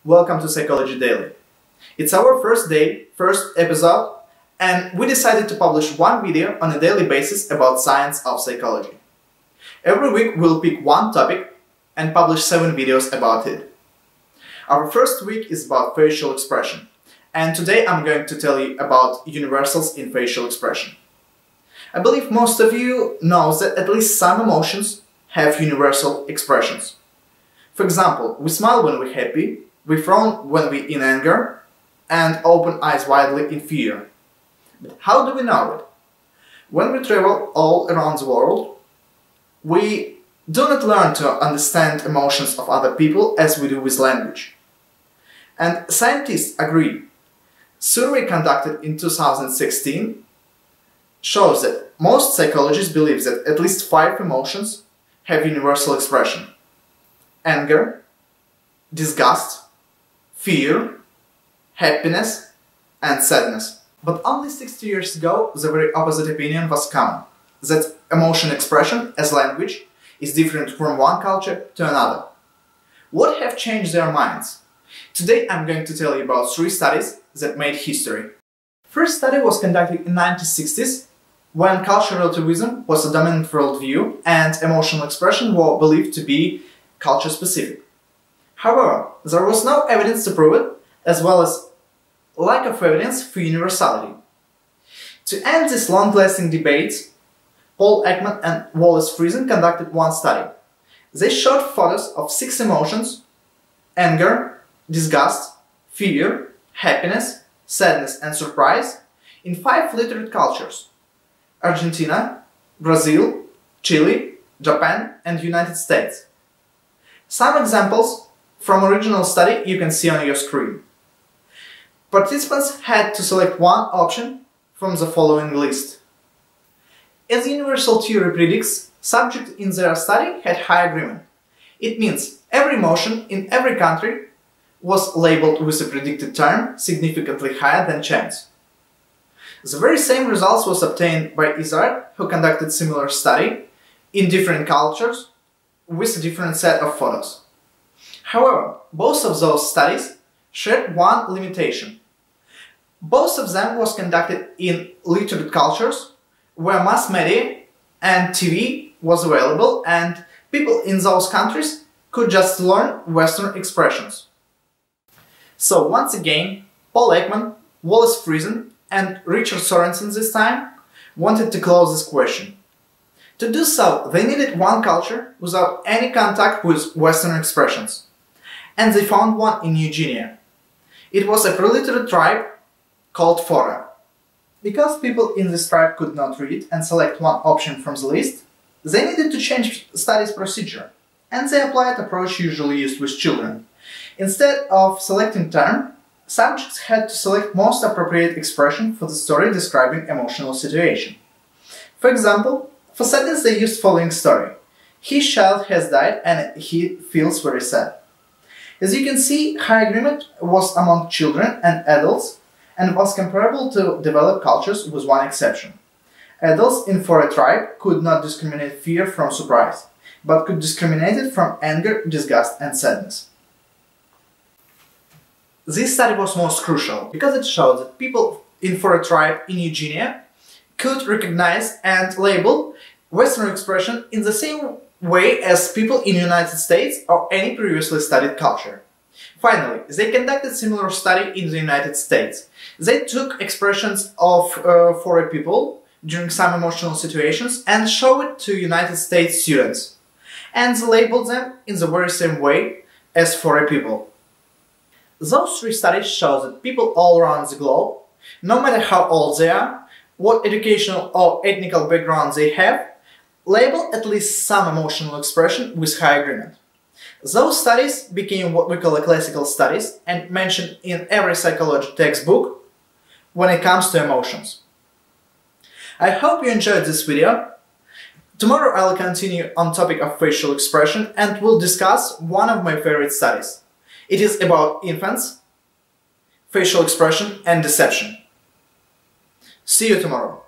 welcome to Psychology Daily. It's our first day, first episode, and we decided to publish one video on a daily basis about science of psychology. Every week we'll pick one topic and publish 7 videos about it. Our first week is about facial expression, and today I'm going to tell you about universals in facial expression. I believe most of you know that at least some emotions have universal expressions. For example, we smile when we're happy, we frown when we're in anger, and open eyes widely in fear. But how do we know it? When we travel all around the world, we do not learn to understand emotions of other people as we do with language. And scientists agree. Survey conducted in 2016 shows that most psychologists believe that at least 5 emotions have universal expression: anger, disgust, fear, happiness, and sadness. But only 60 years ago, the very opposite opinion was common, that emotion expression as language is different from one culture to another. What have changed their minds? Today I'm going to tell you about 3 studies that made history. First study was conducted in the 1960s, when cultural relativism was a dominant worldview and emotional expression were believed to be culture-specific. However, there was no evidence to prove it, as well as lack of evidence for universality. To end this long-lasting debate, Paul Ekman and Friesen conducted one study. They showed photos of 6 emotions: anger, disgust, fear, happiness, sadness, and surprise in 5 literate cultures: Argentina, Brazil, Chile, Japan, and United States. Some examples from original study you can see on your screen. Participants had to select one option from the following list. As the universal theory predicts, subjects in their study had high agreement. It means every emotion in every country was labeled with a predicted term significantly higher than chance. The very same results was obtained by Israel, who conducted similar study in different cultures with a different set of photos. However, both of those studies shared one limitation. Both of them was conducted in literate cultures where mass media and TV was available and people in those countries could just learn Western expressions. So once again, Paul Ekman, Friesen, and Richard Sorensen this time wanted to close this question. To do so, they needed one culture without any contact with Western expressions. And they found one in New Guinea. It was a preliterate tribe called Fora. Because people in this tribe could not read and select one option from the list, they needed to change studies procedure, and they applied approach usually used with children. Instead of selecting term, subjects had to select most appropriate expression for the story describing emotional situation. For example, for sadness they used following story: his child has died and he feels very sad. As you can see, high agreement was among children and adults and was comparable to developed cultures with one exception. Adults in Fora tribe could not discriminate fear from surprise, but could discriminate it from anger, disgust, and sadness. This study was most crucial because it showed that people in Fora tribe in New Guinea could recognize and label Western expression in the same way as people in the United States or any previously studied culture. Finally, they conducted similar study in the United States. They took expressions of Fora people during some emotional situations and showed it to United States students. And they labeled them in the very same way as Fora people. Those 3 studies show that people all around the globe, no matter how old they are, what educational or ethnical background they have, label at least some emotional expression with high agreement. Those studies became what we call classical studies and mentioned in every psychology textbook when it comes to emotions. I hope you enjoyed this video. Tomorrow I'll continue on topic of facial expression and will discuss one of my favorite studies. It is about infants, facial expression and deception. See you tomorrow.